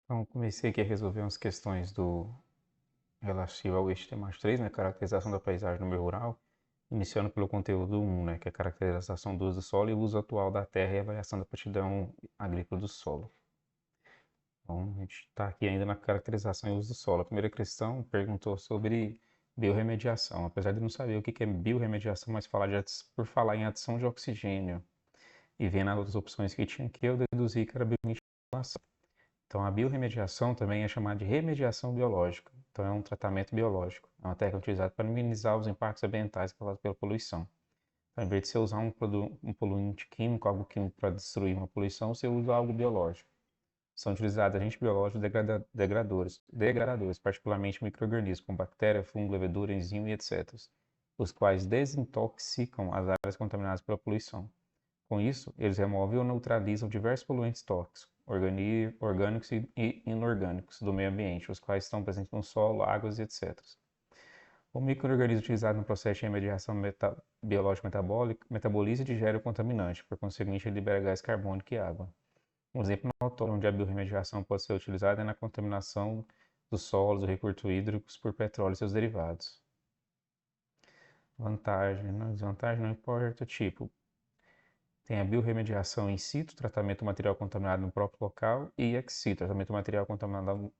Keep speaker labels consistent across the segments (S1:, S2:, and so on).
S1: Então, comecei aqui a resolver umas questões relativo ao eixo temático 3, né, caracterização da paisagem no meio rural, iniciando pelo conteúdo 1, né, que é a caracterização do uso do solo e o uso atual da terra e avaliação da aptidão agrícola do solo. Então, a gente está aqui ainda na caracterização e uso do solo. A primeira questão perguntou sobre biorremediação. Apesar de não saber o que é biorremediação, mas por falar em adição de oxigênio e vendo as outras opções que tinha aqui, eu deduzi que era biomediação. Então, a biorremediação também é chamada de remediação biológica. Então, é um tratamento biológico. É uma técnica utilizada para minimizar os impactos ambientais causados pela poluição. Então, em vez de você usar um poluente químico, algo químico para destruir uma poluição, você usa algo biológico. São utilizados agentes biológicos degradadores, particularmente micro-organismos, como bactéria, fungo, levedura, enzima e etc., os quais desintoxicam as áreas contaminadas pela poluição. Com isso, eles removem ou neutralizam diversos poluentes tóxicos, orgânicos e inorgânicos do meio ambiente, os quais estão presentes no solo, águas e etc. O microorganismo utilizado no processo de remediação biológica metabólica metaboliza e digere o contaminante, por conseguinte, ele libera gás carbônico e água. Um exemplo notório onde a biorremediação pode ser utilizada é na contaminação dos solos ou recursos hídricos por petróleo e seus derivados. Vantagem, desvantagem não importa o tipo. Tem a biorremediação in situ, tratamento do material contaminado no próprio local, e ex situ, tratamento do material contaminado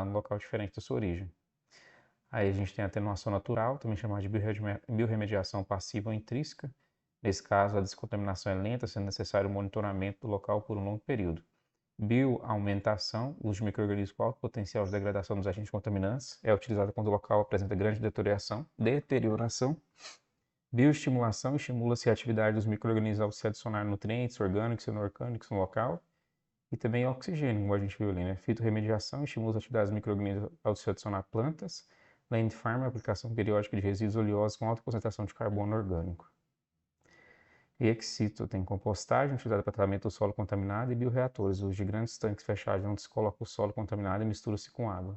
S1: no local diferente da sua origem. Aí a gente tem a atenuação natural, também chamada de biorremediação passiva ou intrínseca. Nesse caso, a descontaminação é lenta, sendo necessário o monitoramento do local por um longo período. Bioaumentação, uso de micro-organismos com alto potencial de degradação dos agentes contaminantes, é utilizada quando o local apresenta grande deterioração. Bioestimulação, estimula-se a atividade dos micro-organismos ao se adicionar nutrientes orgânicos e inorgânicos no local. E também oxigênio, como a gente viu ali, né? Fitorremediação, estimula as atividades dos micro-organismos ao se adicionar plantas. Land Farm, aplicação periódica de resíduos oleosos com alta concentração de carbono orgânico. E ex situ tem compostagem, utilizada para tratamento do solo contaminado, e bioreatores, uso de grandes tanques fechados onde se coloca o solo contaminado e mistura-se com água.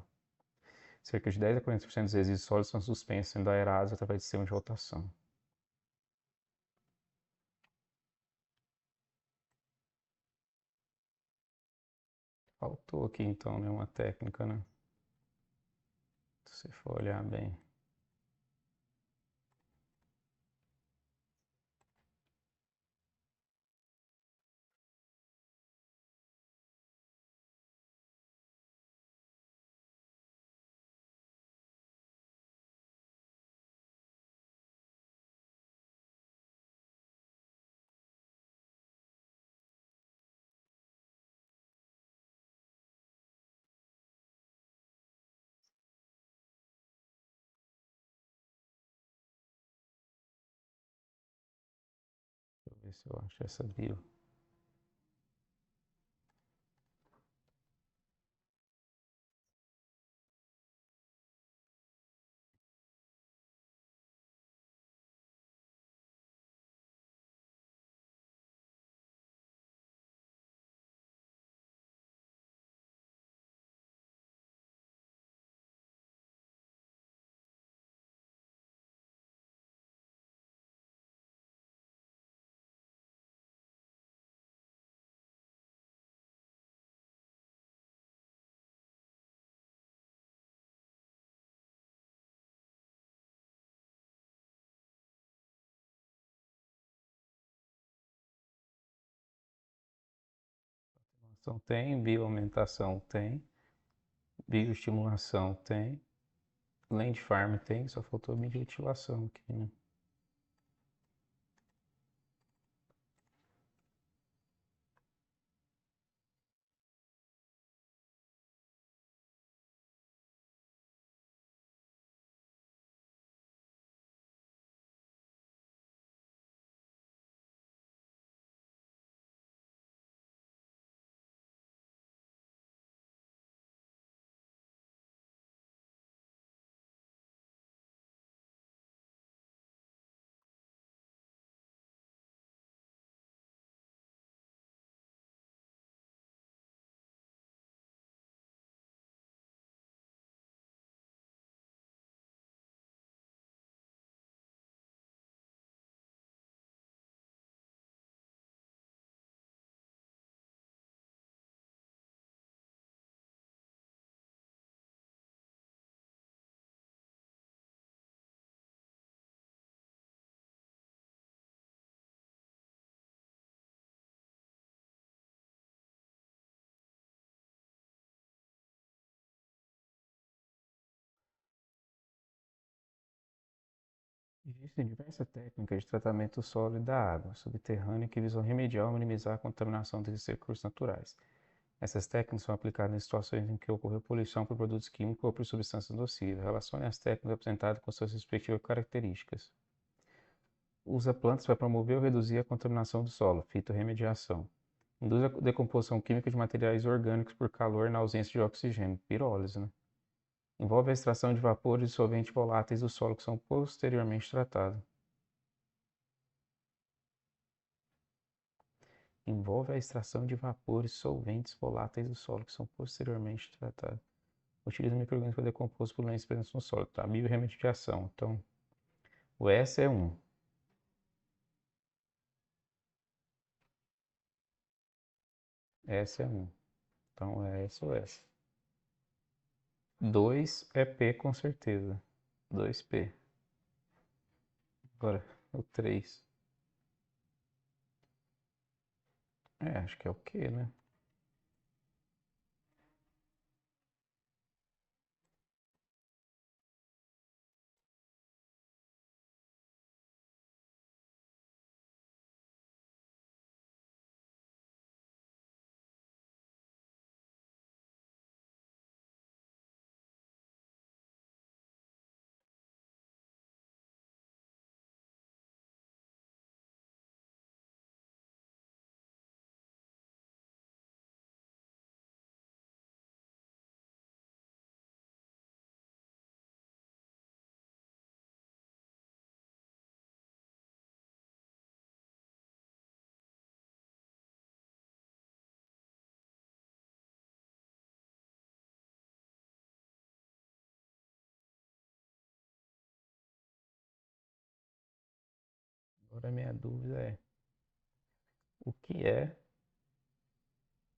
S1: Cerca de 10 a 40% dos resíduos sólidos são suspensos, sendo aerados através de sistema de rotação. Faltou aqui então, né, uma técnica, né? Se você for olhar bem. Deixa eu ver se eu acho essa bio. Então, tem, bioaumentação tem, bioestimulação tem, land farm tem, só faltou a bioventilação aqui, né? Existem diversas técnicas de tratamento do solo e da água subterrânea que visam remediar ou minimizar a contaminação desses recursos naturais. Essas técnicas são aplicadas em situações em que ocorreu poluição por produtos químicos ou por substâncias nocivas. Relacione as técnicas apresentadas com suas respectivas características. Usa plantas para promover ou reduzir a contaminação do solo, fitorremediação. Induz a decomposição química de materiais orgânicos por calor na ausência de oxigênio, pirólise, né? Envolve a extração de vapores e solventes voláteis do solo que são posteriormente tratados. Envolve a extração de vapores e solventes voláteis do solo que são posteriormente tratados. Utiliza micro-organismos para decompor os poluentes presentes no solo. Tá? Biorremediação. Então, o S é 1. S é 1. Então, é S ou S. 2 é P com certeza. 2P. Agora, o 3. Acho que é o Q, né? Agora, a minha dúvida é: o que é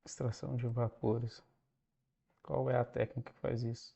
S1: extração de vapores? Qual é a técnica que faz isso?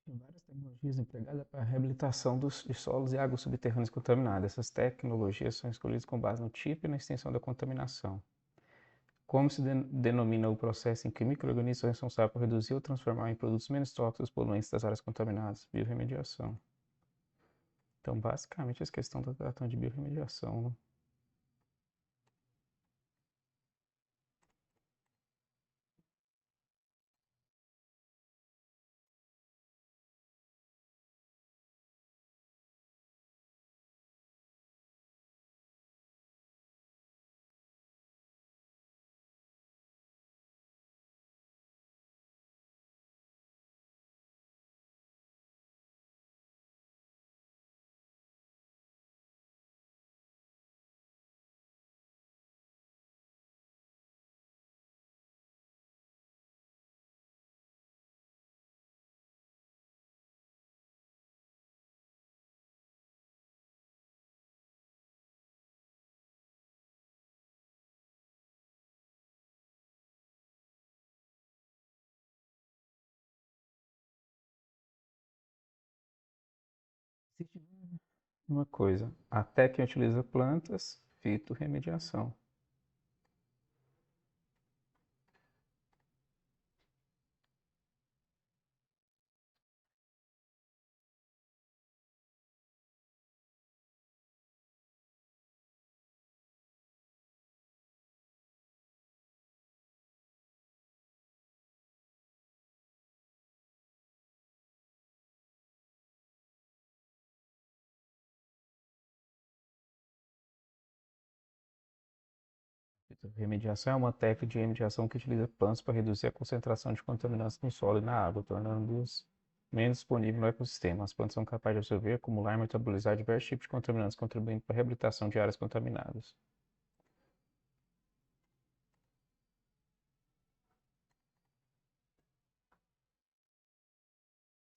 S1: Tem várias tecnologias empregadas para a reabilitação de solos e águas subterrâneas contaminadas. Essas tecnologias são escolhidas com base no tipo e na extensão da contaminação. Como se denomina o processo em que micro-organismos são responsáveis por reduzir ou transformar em produtos menos tóxicos os poluentes das áreas contaminadas? Biorremediação. Então, basicamente, essa questão está tratando de biorremediação, né? Existe uma coisa, até quem utiliza plantas, fitorremediação. Remediação é uma técnica de remediação que utiliza plantas para reduzir a concentração de contaminantes no solo e na água, tornando-os menos disponíveis no ecossistema. As plantas são capazes de absorver, acumular e metabolizar diversos tipos de contaminantes, contribuindo para a reabilitação de áreas contaminadas.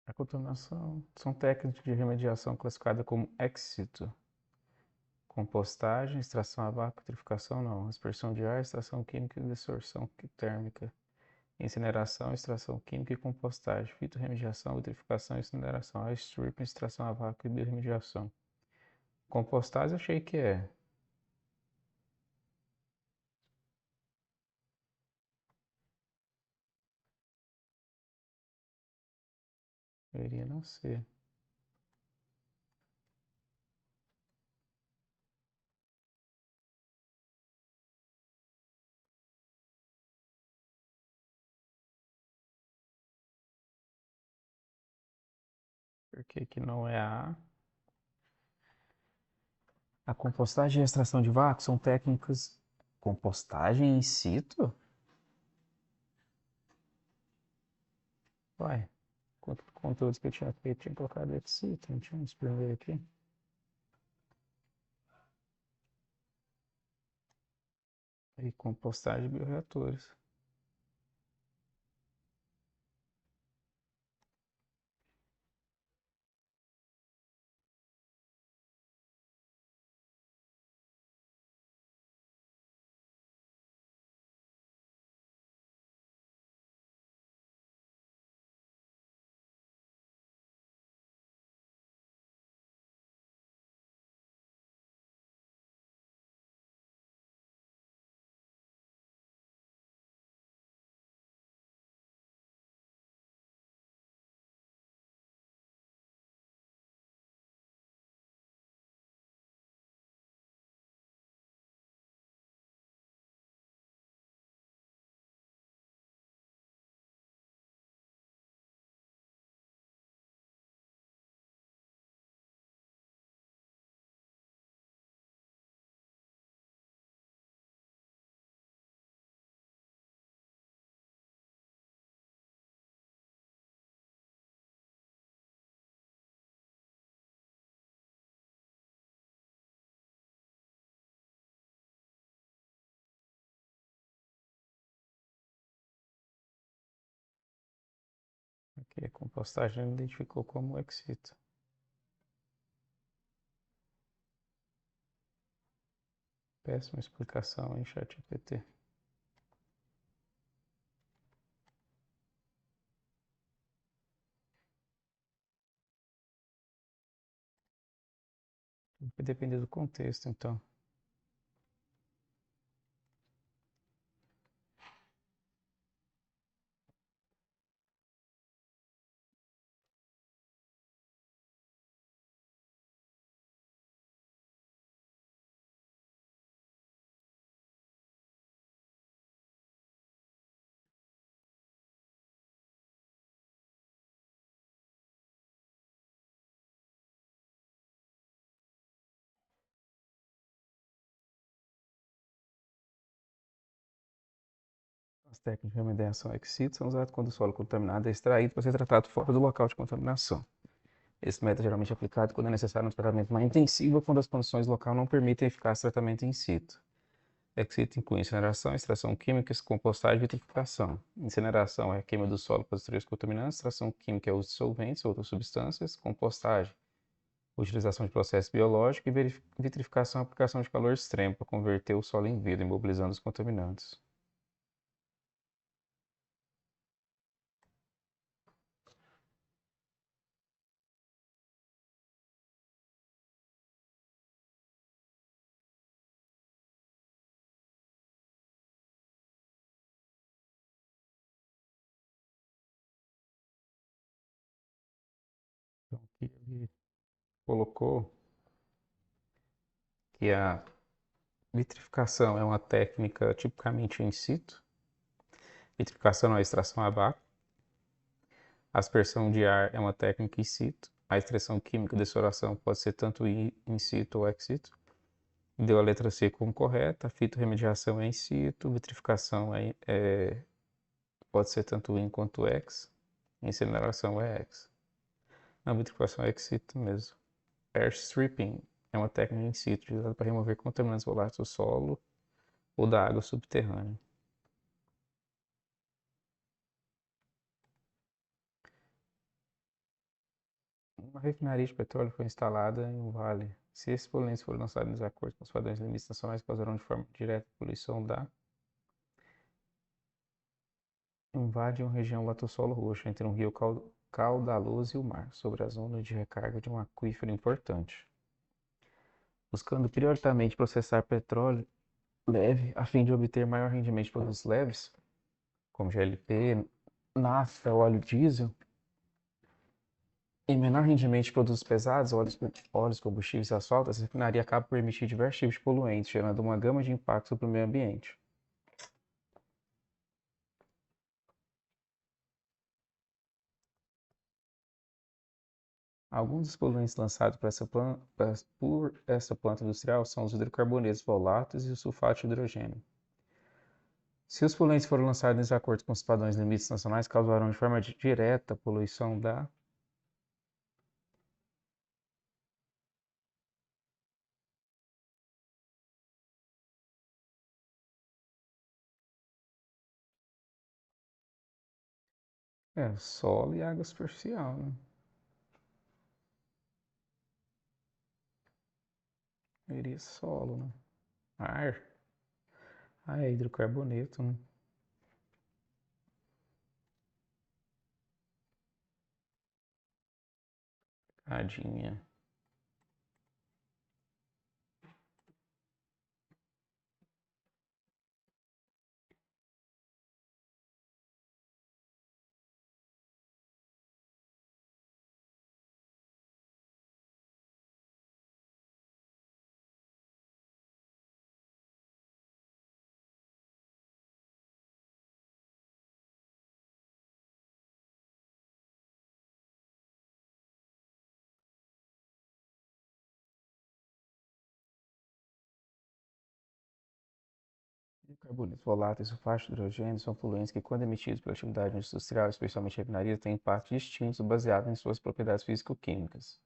S1: A contaminação são técnicas de remediação classificadas como ex situ. Compostagem, extração a vácuo, vitrificação não. Aspersão de ar, extração química e dissorção térmica. Incineração, extração química e compostagem. Fitorremediação, vitrificação e incineração. Ice stripping, extração a vácuo e biorremediação. Compostagem achei que é. Deveria não ser. Por que que não é a A? A compostagem e a extração de vácuo são técnicas. Compostagem in situ? Uai, conteúdos que eu tinha feito, tinha colocado ex situ, não tinha esse primeiro aqui. E compostagem de bioreatores. Aqui a compostagem identificou como ex situ. Péssima explicação em ChatGPT. Vai depender do contexto, então. As técnicas de remediação ex-situ são usadas quando o solo contaminado é extraído para ser tratado fora do local de contaminação. Esse método é geralmente aplicado quando é necessário um tratamento mais intensivo ou quando as condições local não permitem eficaz tratamento in situ. Ex-situ inclui incineração, extração química, compostagem e vitrificação. Incineração é a queima do solo para destruir os contaminantes, extração química é o uso de solventes ou outras substâncias, compostagem, utilização de processo biológico e vitrificação é a aplicação de calor extremo para converter o solo em vidro, imobilizando os contaminantes. Então, aqui ele colocou que a vitrificação é uma técnica tipicamente in situ. Vitrificação é a extração a vácuo. A aspersão de ar é uma técnica in situ. A extração química de dessolação pode ser tanto in situ ou ex situ. Deu a letra C como correta. A fitorremediação é in situ. Vitrificação pode ser tanto in quanto ex. Incineração é ex. A vitrificação é ex situ mesmo. Air stripping é uma técnica in situ usada para remover contaminantes voláteis do solo ou da água subterrânea. Uma refinaria de petróleo foi instalada em um vale. Se esses poluentes forem lançados em desacordo com os padrões e limites nacionais, causarão de forma direta a poluição da invade uma região latossolo roxo entre um rio caudaloso e o mar, sobre a zona de recarga de um aquífero importante. Buscando prioritariamente processar petróleo leve a fim de obter maior rendimento de produtos leves, como GLP, nafta, óleo diesel, e menor rendimento de produtos pesados, óleos, combustíveis e asfalto, essa refinaria acaba por emitir diversos tipos de poluentes, gerando uma gama de impactos sobre o meio ambiente. Alguns dos poluentes lançados por essa planta industrial são os hidrocarbonetos voláteis e o sulfato de hidrogênio. Se os poluentes forem lançados em desacordo com os padrões e limites nacionais, causarão de forma direta a poluição da solo e água superficial, né? Iria solo, né? Ar. Ah, é hidrocarboneto, né? Tadinha. Carbonetos voláteis e sulfato de hidrogênio são poluentes que, quando emitidos pela atividade industrial, especialmente refinaria, têm impactos distintos baseados em suas propriedades físico-químicas.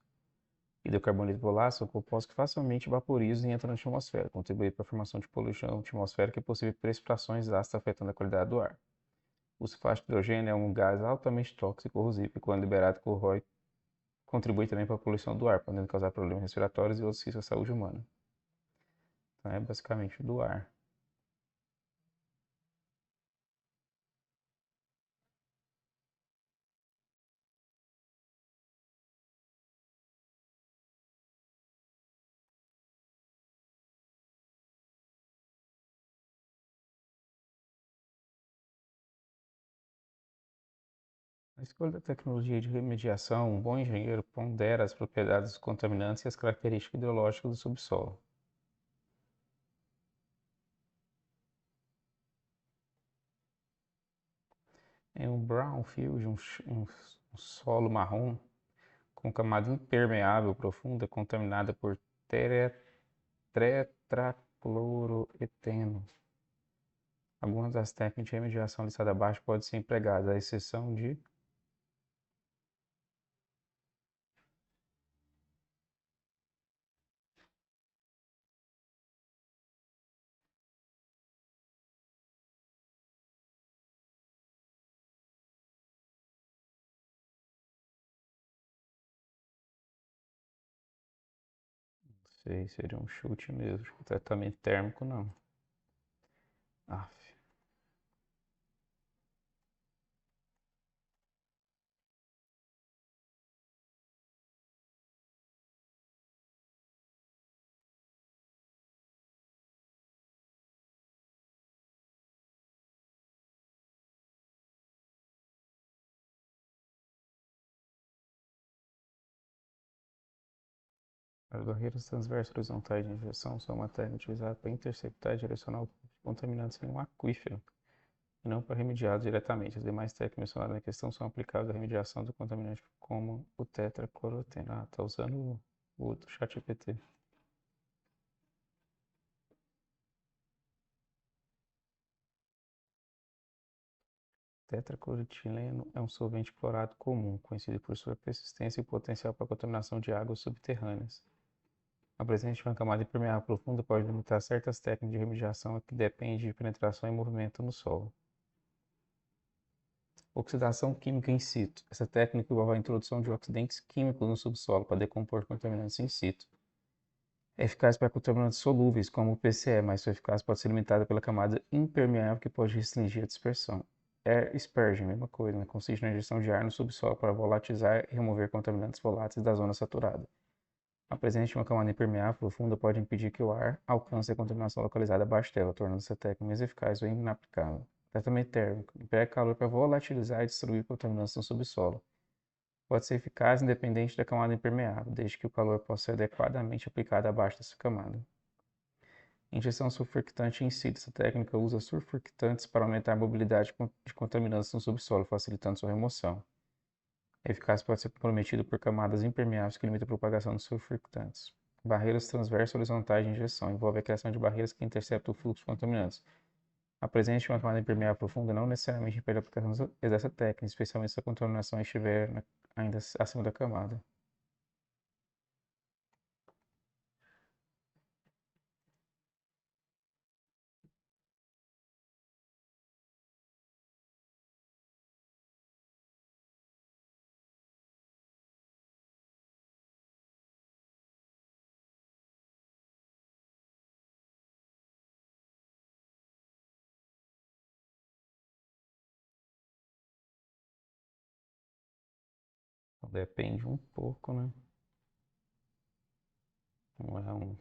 S1: Hidrocarbonetos voláteis são compostos que facilmente vaporizam e entram na atmosfera, contribuindo para a formação de poluição atmosférica e possíveis precipitações ácidas afetando a qualidade do ar. O sulfato de hidrogênio é um gás altamente tóxico e corrosivo e, quando liberado, contribui também para a poluição do ar, podendo causar problemas respiratórios e outros riscos à saúde humana. Então, é basicamente do ar. A escolha da tecnologia de remediação, um bom engenheiro pondera as propriedades dos contaminantes e as características hidrológicas do subsolo. Em um brownfield, um solo marrom com camada impermeável profunda contaminada por tetracloroeteno. Algumas das técnicas de remediação listadas abaixo podem ser empregadas, à exceção de sei, seria um chute mesmo. Tratamento térmico, não. Aff. As barreiras transversas horizontais de injeção são uma técnica utilizada para interceptar e direcionar o fluxo de contaminantes em um aquífero, e não para remediá-los diretamente. As demais técnicas mencionadas na questão são aplicáveis à remediação do contaminante como o tetracloroteno. Ah, tá usando o do ChatGPT. Tetracloretileno é um solvente clorado comum, conhecido por sua persistência e potencial para contaminação de águas subterrâneas. A presença de uma camada impermeável profunda pode limitar certas técnicas de remediação que dependem de penetração e movimento no solo. Oxidação química in situ. Essa técnica envolve a introdução de oxidantes químicos no subsolo para decompor contaminantes in situ. É eficaz para contaminantes solúveis, como o PCE, mas sua eficácia pode ser limitada pela camada impermeável que pode restringir a dispersão. Air Aspersion, mesma coisa, né? Consiste na injeção de ar no subsolo para volatilizar e remover contaminantes voláteis da zona saturada. A presença de uma camada impermeável profunda pode impedir que o ar alcance a contaminação localizada abaixo dela, tornando essa técnica mais eficaz ou inaplicável. Tratamento térmico. Emprega calor para volatilizar e destruir contaminantes no subsolo. Pode ser eficaz independente da camada impermeável, desde que o calor possa ser adequadamente aplicado abaixo dessa camada. Injeção surfactante in situ. Essa técnica usa surfactantes para aumentar a mobilidade de contaminantes no subsolo, facilitando sua remoção. A eficácia pode ser comprometida por camadas impermeáveis que limitam a propagação dos surfactantes. Barreiras transversas horizontais de injeção. Envolve a criação de barreiras que interceptam o fluxo de contaminantes. A presença de uma camada impermeável profunda não necessariamente impede a aplicação dessa técnica, especialmente se a contaminação estiver ainda acima da camada. Então, depende um pouco, né? Não é um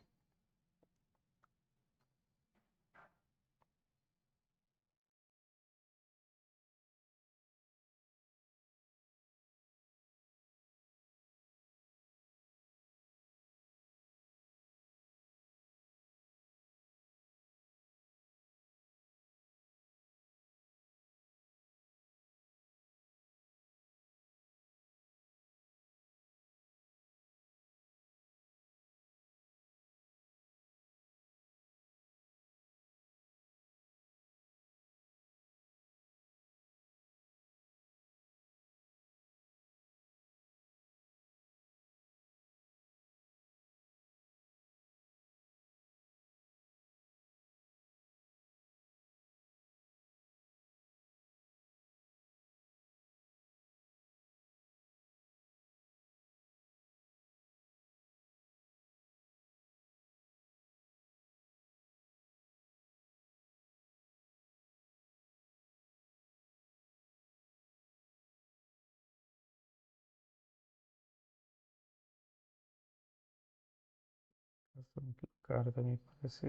S1: cara também parece.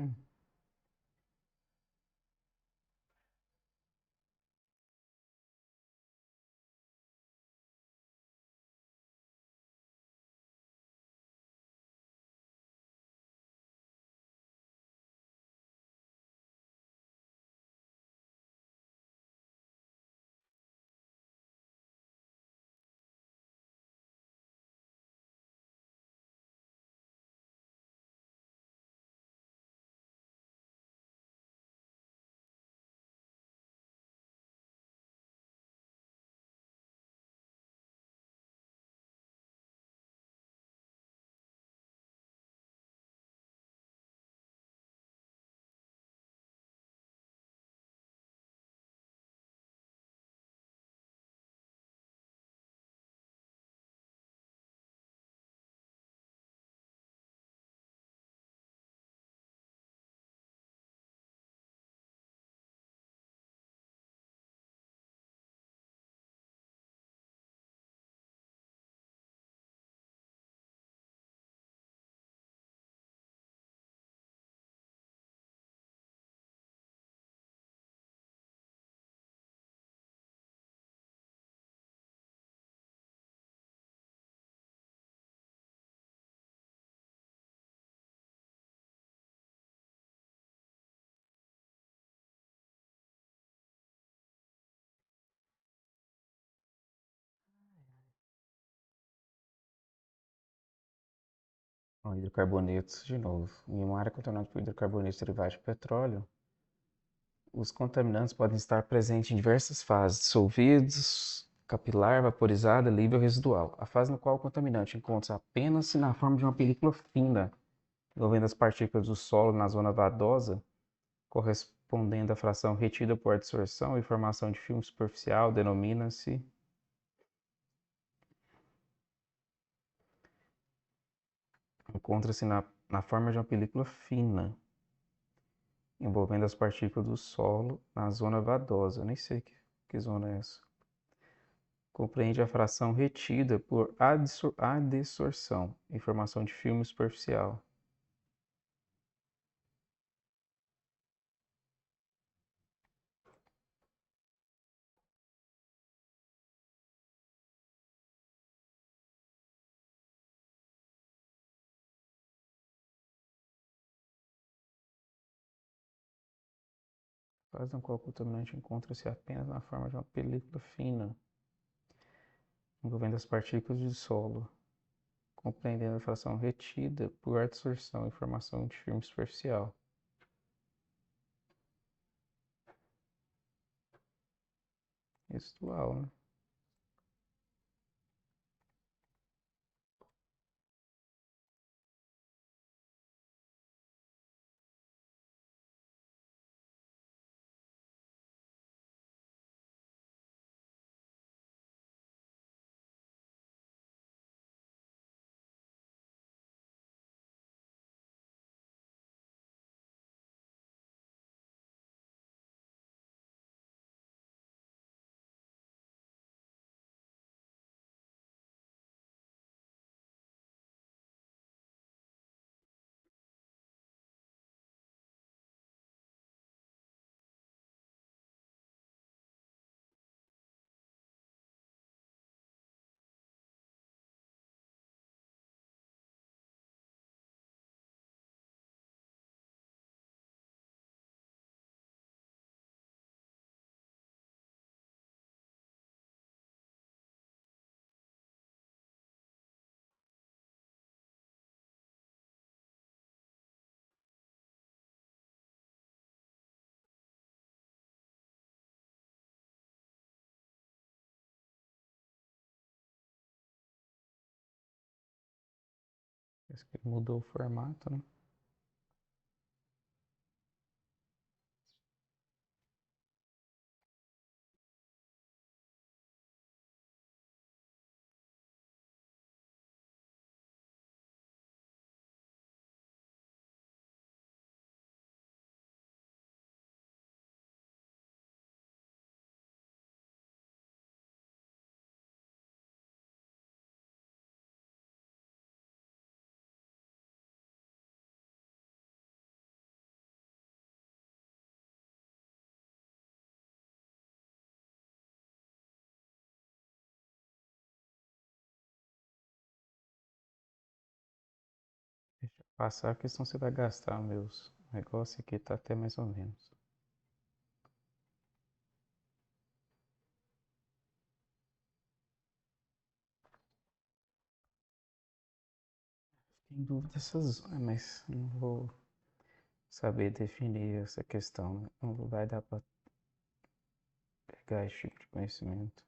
S1: Ó, hidrocarbonetos de novo. Em uma área contaminada por hidrocarbonetos derivados de petróleo, os contaminantes podem estar presentes em diversas fases: dissolvidos, capilar, vaporizada, livre ou residual. A fase na qual o contaminante encontra-se apenas na forma de uma película fina, envolvendo as partículas do solo na zona vadosa, correspondendo à fração retida por adsorção e formação de filme superficial, denomina-se encontra-se na forma de uma película fina, envolvendo as partículas do solo na zona vadosa. Eu nem sei que zona é essa. Compreende a fração retida por adsorção e formação de filme superficial. Fase na qual o contaminante encontra-se apenas na forma de uma película fina, envolvendo as partículas de solo, compreendendo a fração retida por adsorção e formação de filme superficial. Residual, né? Parece que mudou o formato, né? Deixa eu passar que senão você vai gastar meus negócios aqui, tá até mais ou menos. Tem dúvida dessas, mas não vou saber definir essa questão, né? Não vai dar para pegar esse tipo de conhecimento.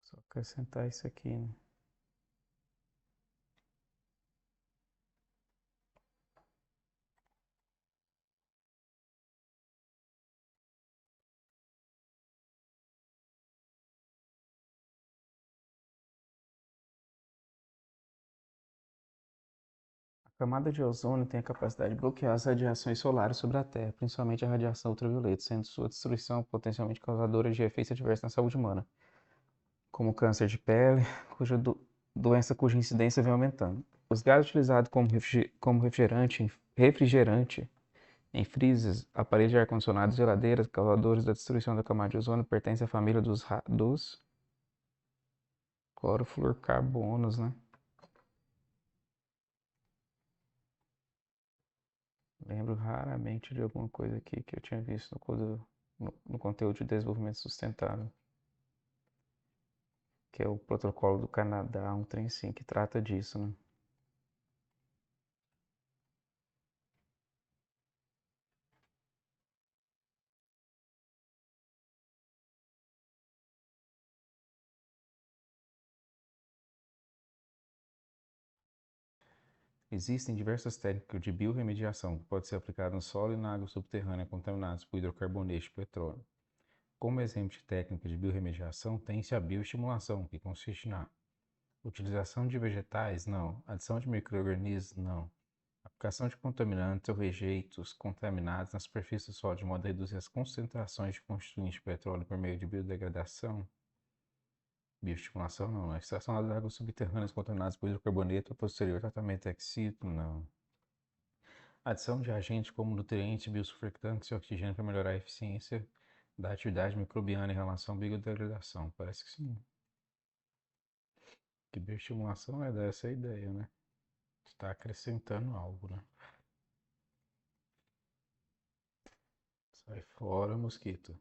S1: Só acrescentar isso aqui, né? A camada de ozônio tem a capacidade de bloquear as radiações solares sobre a Terra, principalmente a radiação ultravioleta, sendo sua destruição potencialmente causadora de efeitos adversos na saúde humana, como câncer de pele, doença cuja incidência vem aumentando. Os gases utilizados como refrigerante Em freezers, aparelhos de ar-condicionado, geladeiras, causadores da destruição da camada de ozônio pertencem à família dos clorofluorcarbonos, né? Lembro raramente de alguma coisa aqui que eu tinha visto no conteúdo de desenvolvimento sustentável, que é o protocolo do Canadá, um trem sim que trata disso, né? Existem diversas técnicas de biorremediação que podem ser aplicadas no solo e na água subterrânea contaminados por hidrocarbonetos de petróleo. Como exemplo de técnica de biorremediação, tem-se a bioestimulação, que consiste na utilização de vegetais, não. Adição de micro-organismos, não. Aplicação de contaminantes ou rejeitos contaminados na superfície do solo de modo a reduzir as concentrações de constituintes de petróleo por meio de biodegradação. Bioestimulação, não. A extração das águas subterrâneas contaminadas por hidrocarboneto ou posterior tratamento ex situ, não. Adição de agentes como nutrientes, biosurfactantes e oxigênio para melhorar a eficiência da atividade microbiana em relação à biodegradação. Parece que sim. Que bioestimulação é dessa a ideia, né? Está acrescentando algo, né? Sai fora, mosquito.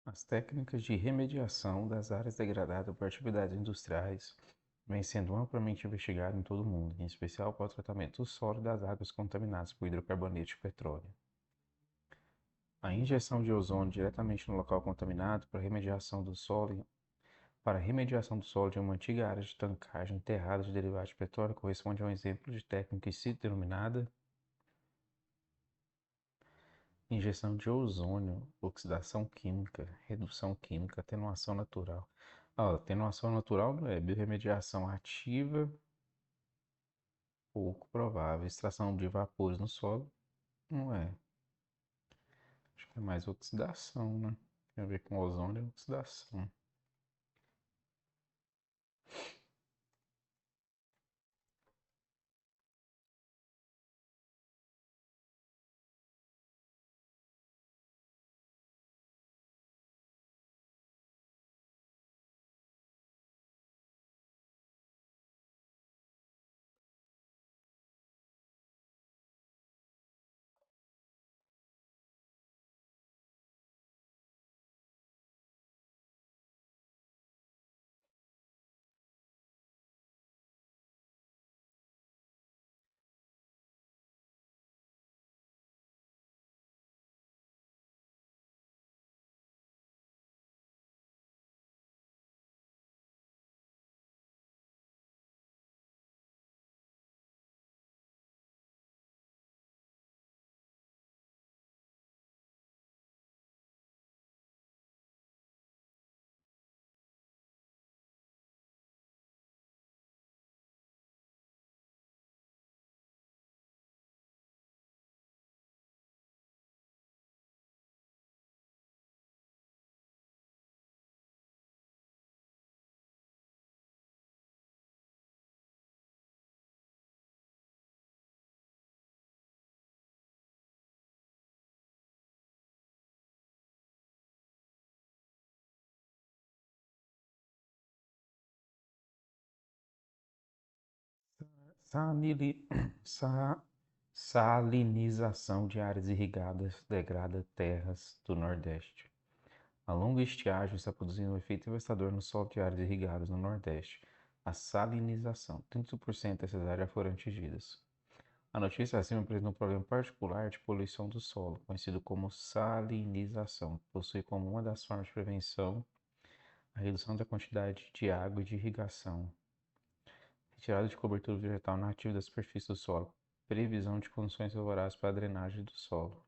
S1: As técnicas de remediação das áreas degradadas por atividades industriais vêm sendo amplamente investigadas em todo o mundo, em especial para o tratamento do solo e das águas contaminadas por hidrocarbonetos de petróleo. A injeção de ozônio diretamente no local contaminado para remediação do solo de uma antiga área de tancagem enterrada de derivados de petróleo corresponde a um exemplo de técnica em si denominada injeção de ozônio, oxidação química, redução química, atenuação natural. Atenuação natural não é biorremediação ativa, pouco provável. Extração de vapores no solo, não é. Acho que é mais oxidação, né? Tem a ver com ozônio e oxidação. Sanili- sa- Salinização de áreas irrigadas degrada terras do Nordeste. A longa estiagem está produzindo um efeito devastador no solo de áreas irrigadas no Nordeste. A salinização. 30% dessas áreas foram atingidas. A notícia acima apresenta um problema particular de poluição do solo, conhecido como salinização, que possui como uma das formas de prevenção a redução da quantidade de água e de irrigação, retirada de cobertura vegetal nativa da superfície do solo, previsão de condições favoráveis para a drenagem do solo,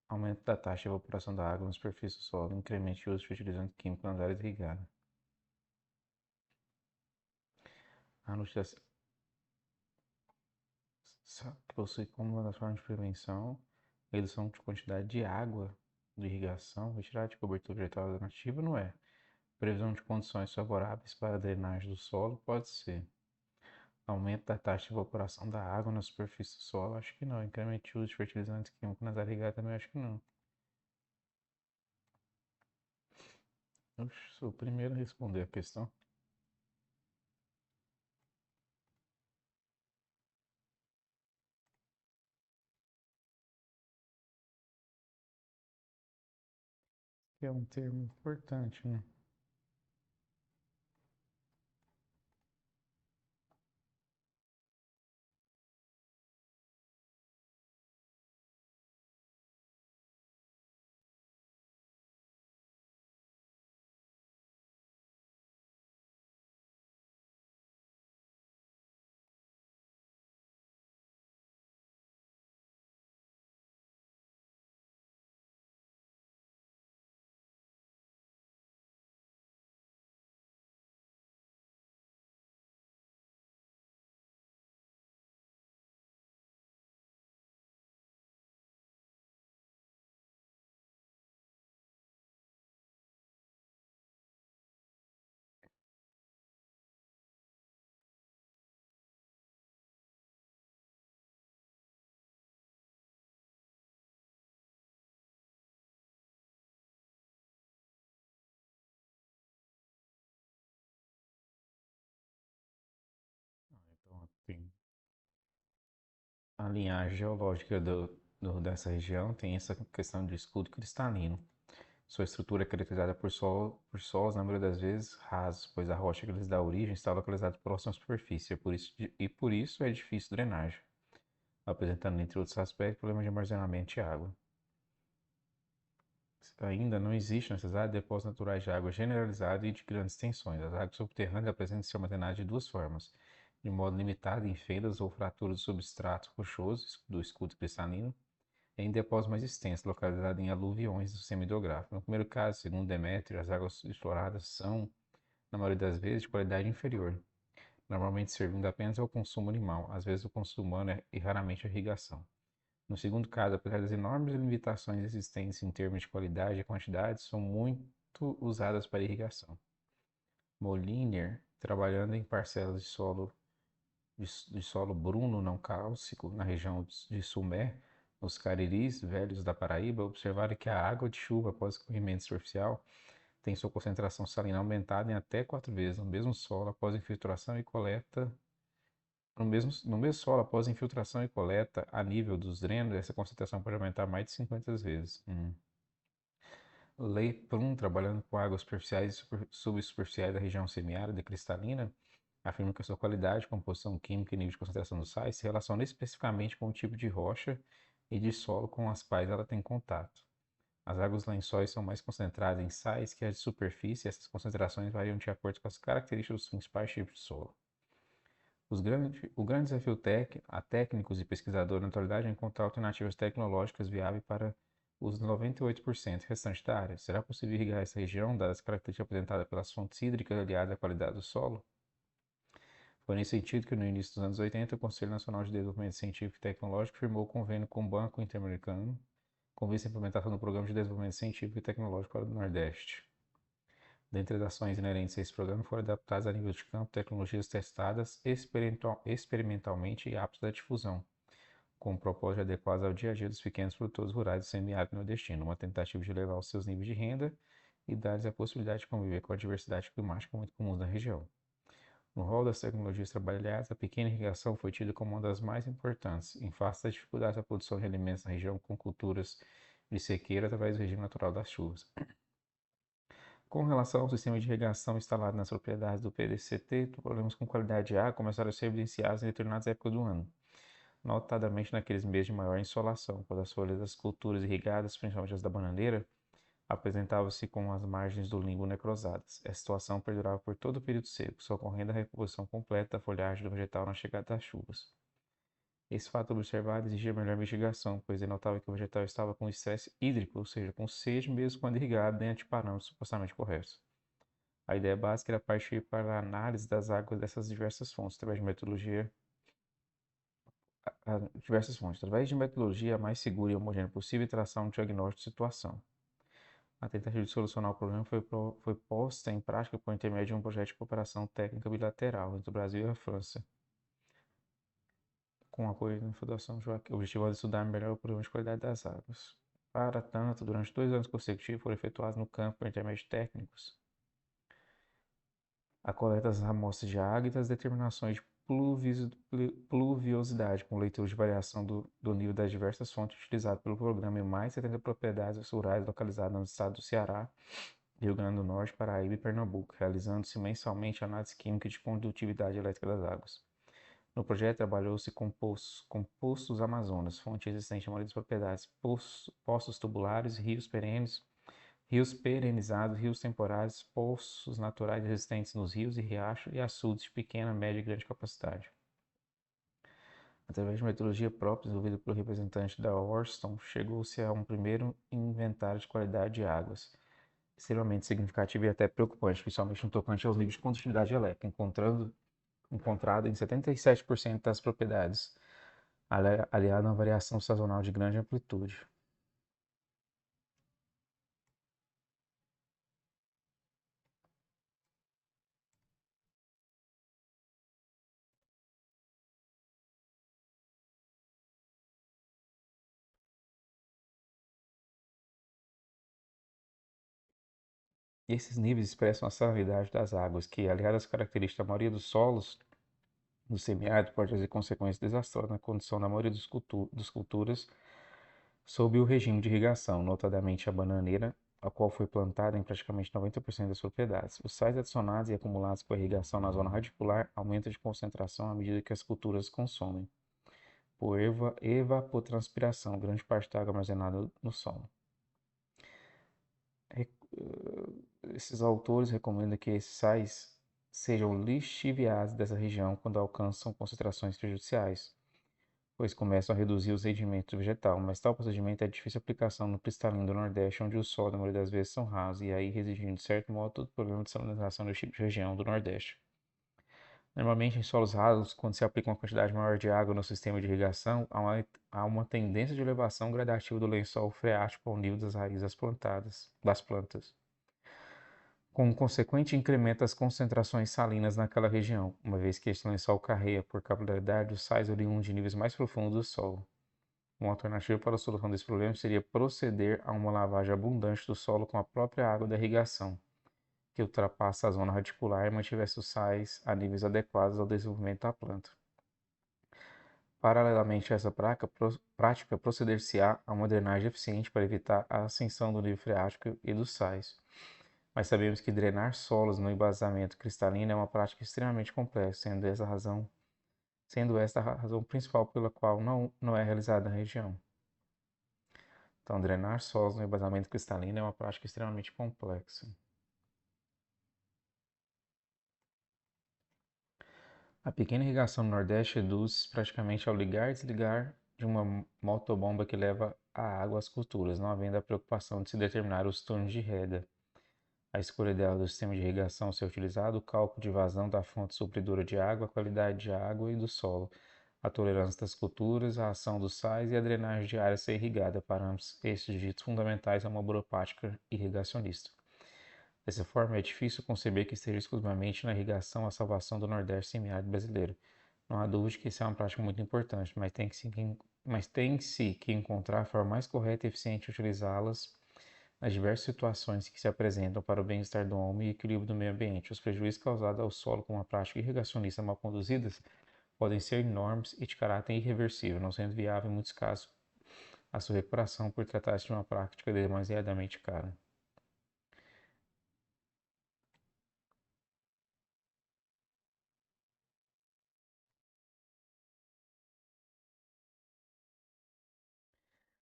S1: aumento da taxa de evaporação da água na superfície do solo, incremento de uso de fertilizante químico nas áreas irrigadas. A notícia que possui como uma das formas de prevenção redução de quantidade de água de irrigação, retirada de cobertura vegetal nativa não é. Previsão de condições favoráveis para a drenagem do solo pode ser. Aumento da taxa de evaporação da água na superfície do solo, acho que não. Incremento de uso de fertilizantes químicos nas áreas irrigadas também acho que não. Oxe, sou o primeiro a responder a questão. Que é um termo importante, né? Então, tem a linhagem geológica dessa região tem essa questão de escudo cristalino. Sua estrutura é caracterizada por solos, na maioria das vezes, rasos, pois a rocha que lhes dá origem está localizada próxima à superfície, por isso é difícil drenagem, apresentando, entre outros aspectos, problemas de armazenamento de água. Ainda não existe nessas áreas depósitos naturais de água generalizado e de grandes extensões. As águas subterrâneas apresentam-se armazenadas de duas formas, de modo limitado em fendas ou fraturas do substrato rochoso do escudo cristalino, em depósitos mais extensos, localizados em aluviões do sistema hidrográfico. No primeiro caso, segundo Demétrio, as águas exploradas são, na maioria das vezes, de qualidade inferior, normalmente servindo apenas ao consumo animal, às vezes o consumo humano e raramente a irrigação. No segundo caso, apesar das enormes limitações existentes em termos de qualidade e quantidade, são muito usadas para irrigação. Moliner, trabalhando em parcelas de solo bruno não cálcico na região de Sumé, nos Cariris Velhos da Paraíba, observaram que a água de chuva após escorrimento superficial tem sua concentração salina aumentada em até 4 vezes no mesmo solo após infiltração e coleta. No mesmo solo, após infiltração e coleta, a nível dos drenos, essa concentração pode aumentar mais de 50 vezes. Lei Plum, trabalhando com águas superficiais e subsuperficiais da região semiárida cristalina, afirma que a sua qualidade, composição química e nível de concentração dos sais se relaciona especificamente com o tipo de rocha e de solo com as quais ela tem contato. As águas lençóis são mais concentradas em sais que as de superfície, e essas concentrações variam de acordo com as características dos principais tipos de solo. O grande desafio a técnicos e pesquisadores na atualidade é encontrar alternativas tecnológicas viáveis para os 98% restantes da área. Será possível irrigar essa região, dadas as características apresentadas pelas fontes hídricas aliadas à qualidade do solo? Foi nesse sentido que, no início dos anos 80, o Conselho Nacional de Desenvolvimento Científico e Tecnológico firmou convênio com o Banco Interamericano com vista à implementação do Programa de Desenvolvimento Científico e Tecnológico para o Nordeste. Dentre as ações inerentes a esse programa foram adaptadas a nível de campo tecnologias testadas experimentalmente e aptas à difusão, com o propósito de adequar ao dia a dia dos pequenos produtores rurais do semiárido nordestino, uma tentativa de elevar os seus níveis de renda e dar-lhes a possibilidade de conviver com a diversidade climática muito comum na região. No rol das tecnologias trabalhadas, a pequena irrigação foi tida como uma das mais importantes, em face das dificuldades da produção de alimentos na região com culturas de sequeira através do regime natural das chuvas. Com relação ao sistema de irrigação instalado nas propriedades do PDCT, problemas com qualidade de água começaram a ser evidenciados em determinadas épocas do ano, notadamente naqueles meses de maior insolação, quando as folhas das culturas irrigadas, principalmente as da bananeira, apresentavam-se com as margens do limbo necrosadas. Essa situação perdurava por todo o período seco, socorrendo a recomposição completa da folhagem do vegetal na chegada das chuvas. Esse fato observado exigia melhor investigação, pois denotava que o vegetal estava com estresse hídrico, ou seja, com sede mesmo quando irrigado dentro de parâmetros supostamente corretos. A ideia básica era partir para a análise das águas dessas diversas fontes, através de metodologia mais segura e homogênea possível e traçar um diagnóstico de situação. A tentativa de solucionar o problema foi posta em prática por intermédio de um projeto de cooperação técnica bilateral entre o Brasil e a França, com apoio da Fundação Joaquim, objetivando estudar melhor o problema de qualidade das águas. Para tanto, durante 2 anos consecutivos foram efetuados no campo por intermédio de técnicos a coleta das amostras de água e das determinações de pluviosidade, com leitura de variação do nível das diversas fontes utilizadas pelo programa em mais de 70 propriedades rurais localizadas no estado do Ceará, Rio Grande do Norte, Paraíba e Pernambuco, realizando-se mensalmente análise química de condutividade elétrica das águas. No projeto trabalhou-se com poços Amazonas, fonte existente na maioria das propriedades, poços tubulares, rios perenizados, rios temporários, poços naturais existentes nos rios e riachos e açudes de pequena, média e grande capacidade. Através de metodologia própria desenvolvida pelo representante da Orston, chegou-se a um primeiro inventário de qualidade de águas, extremamente significativo e até preocupante, principalmente no tocante aos níveis de condutividade elétrica, encontrado em 77% das propriedades, aliado a uma variação sazonal de grande amplitude. Esses níveis expressam a salinidade das águas, que, aliada às características da maioria dos solos do semiárido, pode trazer consequências desastrosas na condição da maioria das culturas sob o regime de irrigação, notadamente a bananeira, a qual foi plantada em praticamente 90% das propriedades. Os sais adicionados e acumulados com a irrigação na zona radicular aumentam de concentração à medida que as culturas consomem, por evapotranspiração, grande parte da água armazenada no solo. Esses autores recomendam que esses sais sejam lixiviados dessa região quando alcançam concentrações prejudiciais, pois começam a reduzir os rendimentos do vegetal, mas tal procedimento é de difícil aplicação no cristalino do Nordeste, onde os solos, na maioria das vezes, são rasos, e aí residindo, de certo modo, todo o problema de salinização deste tipo de região do Nordeste. Normalmente, em solos rasos, quando se aplica uma quantidade maior de água no sistema de irrigação, há uma tendência de elevação gradativa do lençol freático ao nível das raízes das plantas, com um consequente incremento das concentrações salinas naquela região, uma vez que este lençol carrega, por capilaridade, os sais oriundos de níveis mais profundos do solo. Uma alternativa para a solução desse problema seria proceder a uma lavagem abundante do solo com a própria água da irrigação, que ultrapassa a zona radicular e mantivesse os sais a níveis adequados ao desenvolvimento da planta. Paralelamente a essa prática, proceder-se-á a uma drenagem eficiente para evitar a ascensão do nível freático e dos sais. Mas sabemos que drenar solos no embasamento cristalino é uma prática extremamente complexa, sendo esta a razão principal pela qual não é realizada na região. Então, drenar solos no embasamento cristalino é uma prática extremamente complexa. A pequena irrigação no Nordeste reduz praticamente ao ligar e desligar de uma motobomba que leva a água às culturas, não havendo a preocupação de se determinar os turnos de rega. A escolha ideal do sistema de irrigação a ser utilizado, o cálculo de vazão da fonte supridora de água, a qualidade de água e do solo, a tolerância das culturas, a ação dos sais e a drenagem de área a ser irrigada, parâmetros estes ditos fundamentais a uma boa prática irrigacionista. Dessa forma, é difícil conceber que esteja exclusivamente na irrigação a salvação do Nordeste semiárido brasileiro. Não há dúvida que isso é uma prática muito importante, mas tem-se que encontrar a forma mais correta e eficiente de utilizá-las nas diversas situações que se apresentam para o bem-estar do homem e equilíbrio do meio ambiente. Os prejuízos causados ao solo com uma prática irrigacionista mal conduzida podem ser enormes e de caráter irreversível, não sendo viável em muitos casos a sua recuperação por tratar-se de uma prática demasiadamente cara.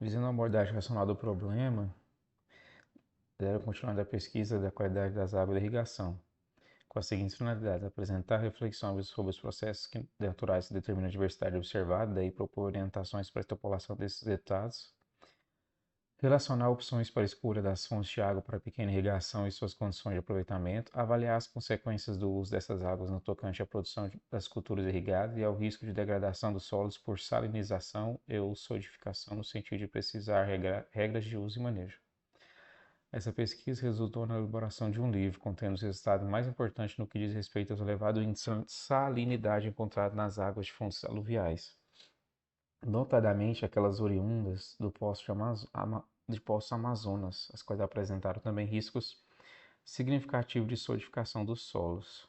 S1: Visando uma abordagem racional do problema, deve continuar a pesquisa da qualidade das águas de irrigação, com as seguintes finalidades: apresentar reflexões sobre os processos naturais que determinam a diversidade observada, daí propor orientações para a extrapolação desses resultados, relacionar opções para a escolha das fontes de água para pequena irrigação e suas condições de aproveitamento, avaliar as consequências do uso dessas águas no tocante à produção das culturas irrigadas e ao risco de degradação dos solos por salinização e ou solidificação, no sentido de precisar regras de uso e manejo. Essa pesquisa resultou na elaboração de um livro contendo os resultados mais importantes no que diz respeito ao elevado índice de salinidade encontrado nas águas de fontes aluviais, notadamente aquelas oriundas do poço Amazonas, as quais apresentaram também riscos significativos de solidificação dos solos.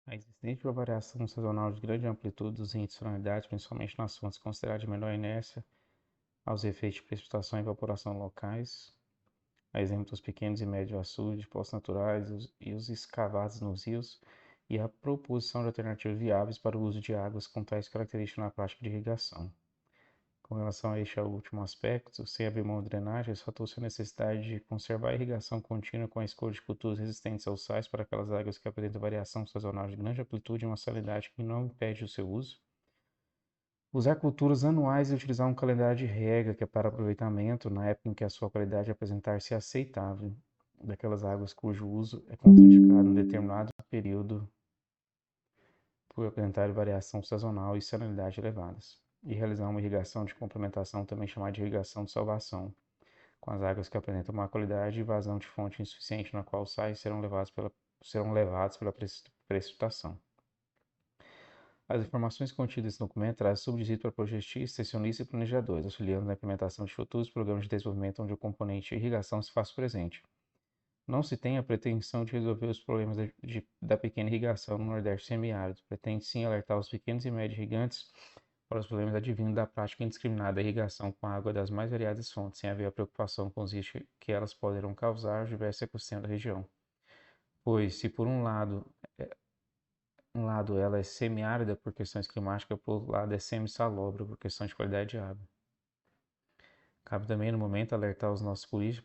S1: A existência de uma variação sazonal de grande amplitude dos índices de salinidade, principalmente nas fontes consideradas de menor inércia, aos efeitos de precipitação e evaporação locais, a exemplo dos pequenos e médios açudes, poços naturais e os escavados nos rios, e a proposição de alternativas viáveis para o uso de águas com tais características na prática de irrigação. Com relação a este último aspecto, sem abrir mão de drenagem, ressaltou-se a necessidade de conservar a irrigação contínua com a escolha de culturas resistentes aos sais para aquelas águas que apresentam variação sazonal de grande amplitude e uma salinidade que não impede o seu uso. Usar culturas anuais e utilizar um calendário de rega que é para aproveitamento na época em que a sua qualidade apresentar-se aceitável, daquelas águas cujo uso é contraindicado em determinado período por apresentar variação sazonal e salinidade elevadas. E realizar uma irrigação de complementação, também chamada de irrigação de salvação, com as águas que apresentam má qualidade e vazão de fonte insuficiente, na qual os sais serão levados pela precipitação. As informações contidas nesse documento trazem subsídio para projetistas, extensionistas e planejadores, auxiliando na implementação de futuros programas de desenvolvimento onde o componente irrigação se faz presente. Não se tem a pretensão de resolver os problemas da pequena irrigação no Nordeste semiárido. Pretende sim alertar os pequenos e médios irrigantes para os problemas advindos da prática indiscriminada da irrigação com água das mais variadas fontes, sem haver a preocupação com os riscos que elas poderão causar aos diversos ecossistemas da região. Pois, se por um lado ela é semiárida por questões climáticas, por outro lado é semi-salobre por questões de qualidade de água. Cabe também, no momento, alertar os nossos políticos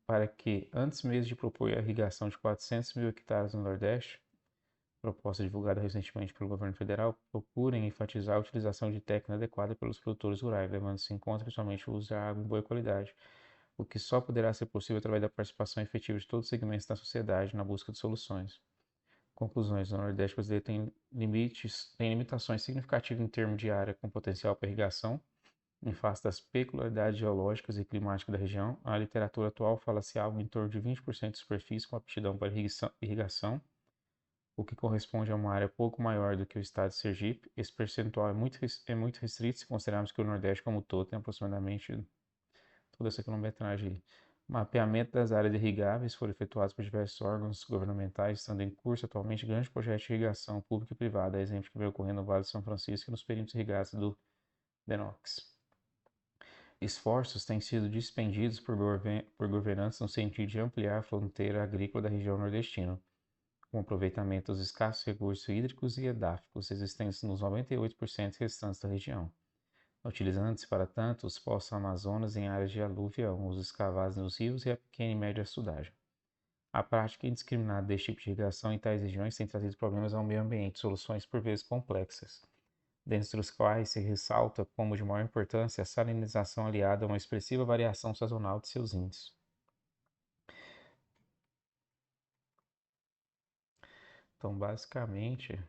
S1: para que antes mesmo de propor a irrigação de 400 mil hectares no Nordeste, proposta divulgada recentemente pelo governo federal, procurem enfatizar a utilização de técnica adequada pelos produtores rurais, levando-se em conta principalmente o uso da água em boa qualidade, o que só poderá ser possível através da participação efetiva de todos os segmentos da sociedade na busca de soluções. Conclusões: o Nordeste brasileiro tem limitações significativas em termos de área com potencial para irrigação. Em face das peculiaridades geológicas e climáticas da região, a literatura atual fala-se algo em torno de 20% de superfície com aptidão para irrigação, o que corresponde a uma área pouco maior do que o estado de Sergipe. Esse percentual é muito restrito se considerarmos que o Nordeste como um todo tem aproximadamente toda essa quilometragem. Mapeamento das áreas irrigáveis foram efetuados por diversos órgãos governamentais, estando em curso atualmente grandes projetos de irrigação pública e privada, exemplo que vem ocorrendo no Vale de São Francisco e nos perímetros irrigados do Denox. Esforços têm sido dispendidos por governantes no sentido de ampliar a fronteira agrícola da região nordestina, com aproveitamento dos escassos recursos hídricos e edáficos existentes nos 98% restantes da região, utilizando-se para tanto os poços Amazonas em áreas de aluvião, os escavados nos rios e a pequena e média açudagem. A prática indiscriminada deste tipo de irrigação em tais regiões tem trazido problemas ao meio ambiente, soluções por vezes complexas, dentre os quais se ressalta como de maior importância a salinização aliada a uma expressiva variação sazonal de seus índices. Então, basicamente,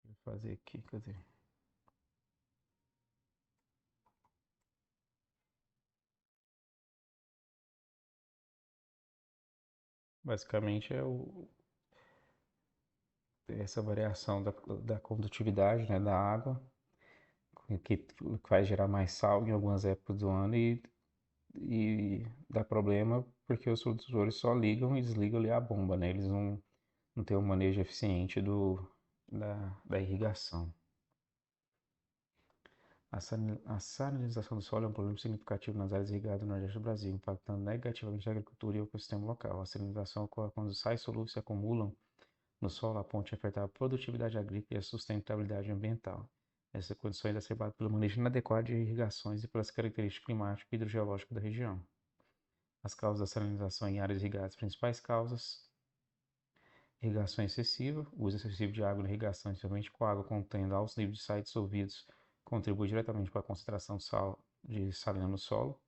S1: vou fazer aqui, cadê? Basicamente é essa variação da condutividade, né, da água, que vai gerar mais sal em algumas épocas do ano e dá problema porque os produtores só ligam e desligam ali a bomba, né? Eles não têm um manejo eficiente da irrigação. A salinização do solo é um problema significativo nas áreas irrigadas do Nordeste do Brasil, impactando negativamente a agricultura e o ecossistema local. A salinização ocorre quando os sais solúveis se acumulam no solo a ponto de afetar a produtividade agrícola e a sustentabilidade ambiental. Essa condição é exacerbada pelo manejo inadequado de irrigações e pelas características climáticas e hidrogeológicas da região. As causas da salinização em áreas irrigadas, principais causas: irrigação excessiva, uso excessivo de água na irrigação, especialmente com água contendo altos níveis de sais dissolvidos, contribui diretamente para a concentração de salina no solo.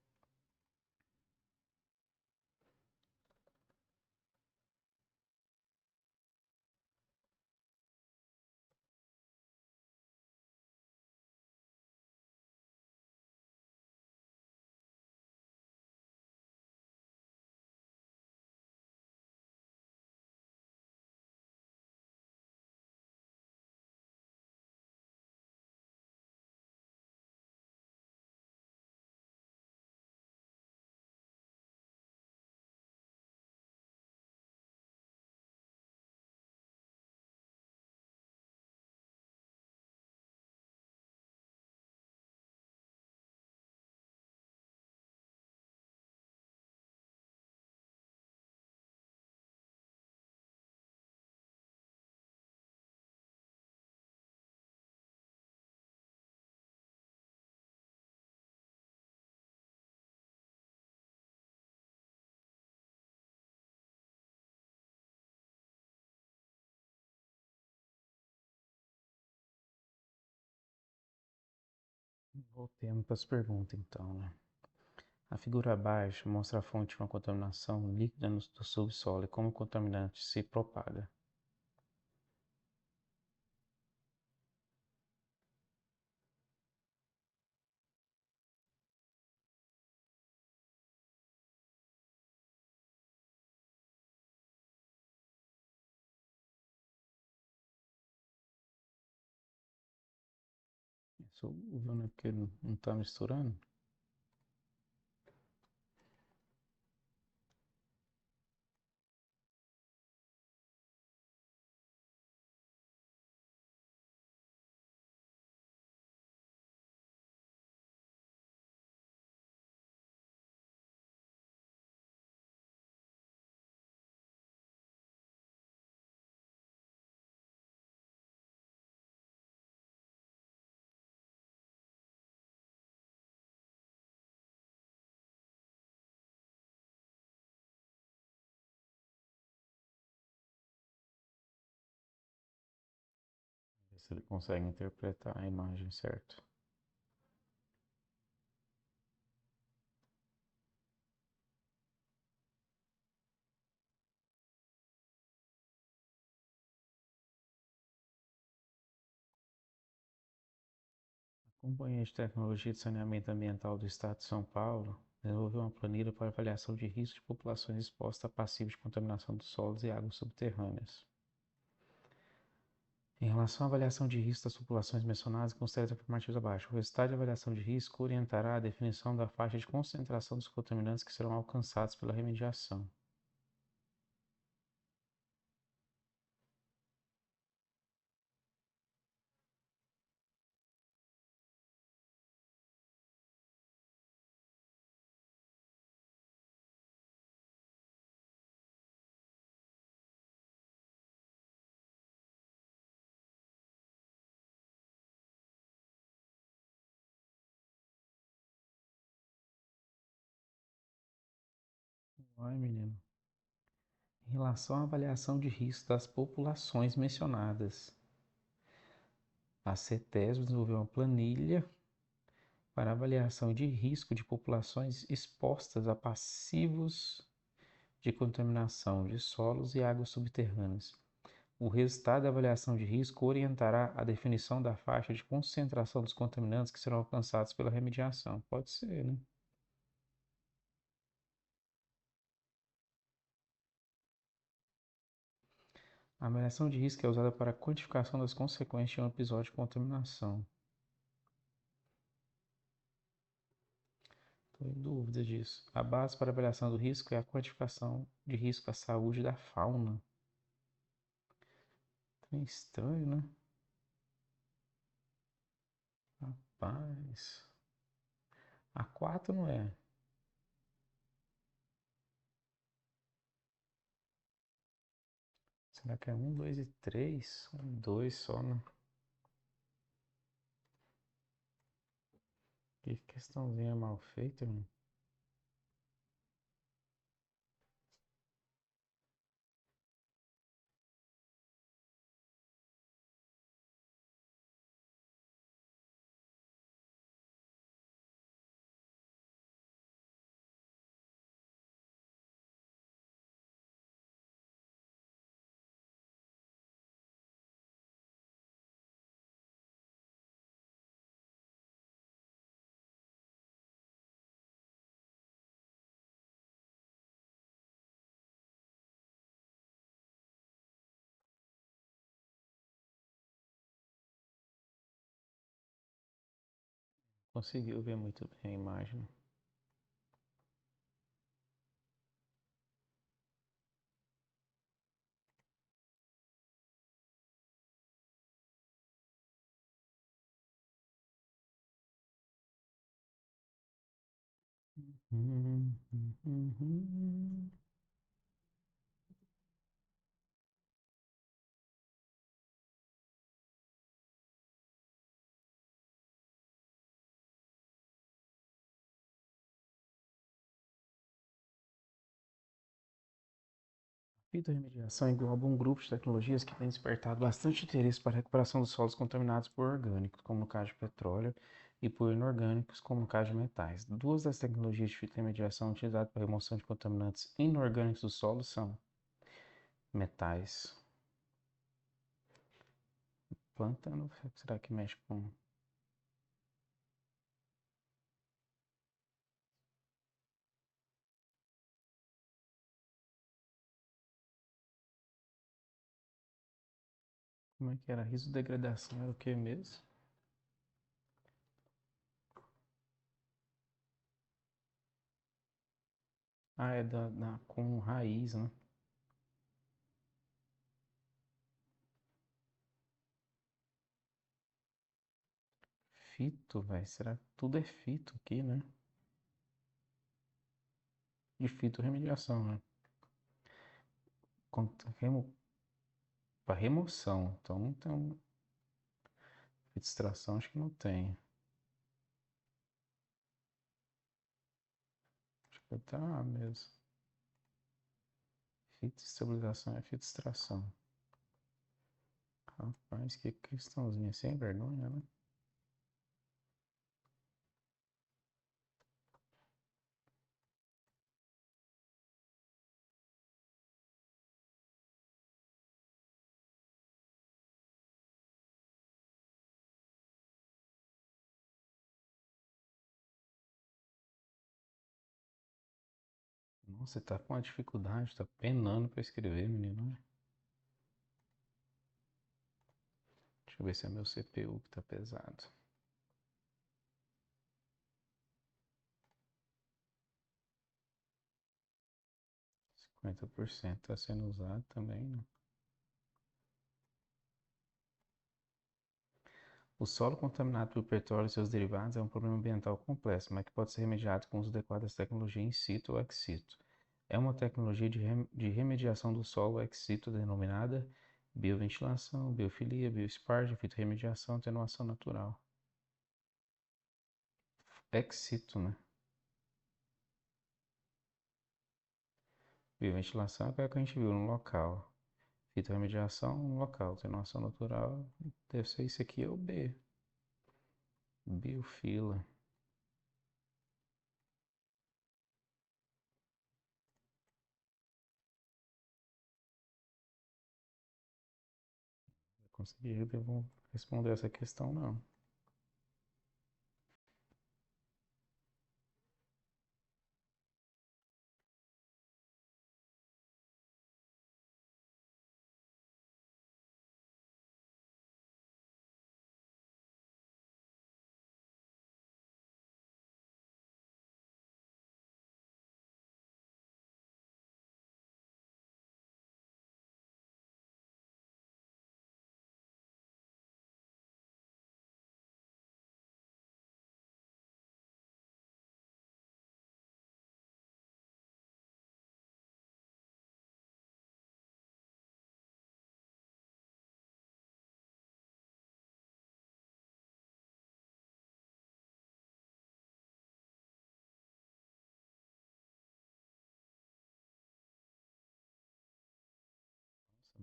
S1: Voltemos para as perguntas então, né? A figura abaixo mostra a fonte de uma contaminação líquida do subsolo e como o contaminante se propaga. Isso vendo é porque não está misturando. Ver se ele consegue interpretar a imagem certo. A Companhia de Tecnologia de Saneamento Ambiental do Estado de São Paulo desenvolveu uma planilha para avaliação de risco de populações expostas a passivos de contaminação dos solos e águas subterrâneas. Em relação à avaliação de risco das populações mencionadas, considere as afirmativas abaixo. O resultado de avaliação de risco orientará a definição da faixa de concentração dos contaminantes que serão alcançados pela remediação. Ai, menino. Em relação à avaliação de risco das populações mencionadas, a CETESB desenvolveu uma planilha para avaliação de risco de populações expostas a passivos de contaminação de solos e águas subterrâneas. O resultado da avaliação de risco orientará a definição da faixa de concentração dos contaminantes que serão alcançados pela remediação. Pode ser, né? A avaliação de risco é usada para a quantificação das consequências de um episódio de contaminação. Estou em dúvida disso. A base para a avaliação do risco é a quantificação de risco à saúde da fauna. É estranho, né? Rapaz. A 4 não é. Será que é um, 2 e 3? Um, 2 só, né? Que questãozinha mal feita, mano. Conseguiu ver muito bem a imagem. Hum, hum, hum, hum. Fitorremediação engloba um grupo de tecnologias que tem despertado bastante interesse para a recuperação dos solos contaminados por orgânicos, como no caso de petróleo, e por inorgânicos, como no caso de metais. Duas das tecnologias de fitorremediação utilizadas para a remoção de contaminantes inorgânicos do solo são metais. Pântano, será que mexe com... Como é que era? Risodegradação era o que mesmo? Ah, é com raiz, né? Fito, velho. Será que tudo é fito aqui, né? De fitorremediação, né? Para remoção. Então não tem extração, acho que não tem. Acho que tá mesmo. Fitoestabilização é fitoextração. Rapaz, que questãozinha sem vergonha, né? Nossa, você tá com uma dificuldade, tá penando para escrever, menino, né? Deixa eu ver se é meu CPU que tá pesado. 50% tá sendo usado também, né? O solo contaminado por petróleo e seus derivados é um problema ambiental complexo, mas que pode ser remediado com o uso adequado das tecnologias in situ ou ex situ. É uma tecnologia de remediação do solo ex situ denominada bioventilação, biofilia, biosparge, fitorremediação, atenuação natural. Ex situ, né? Bioventilação é o que a gente viu no local. Fitorremediação no local. Atenuação natural deve ser isso aqui, é o B. Biofila. Não consegui responder essa questão, não. Nossa,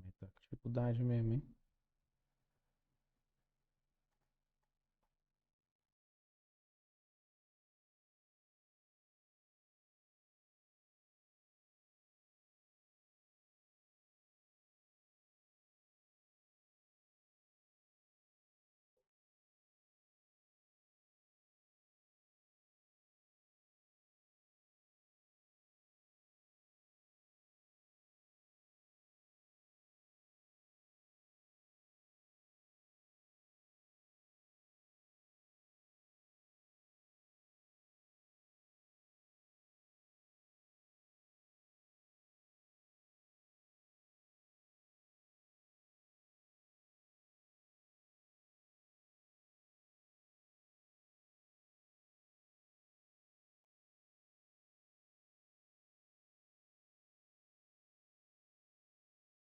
S1: mas tá com dificuldade mesmo, hein?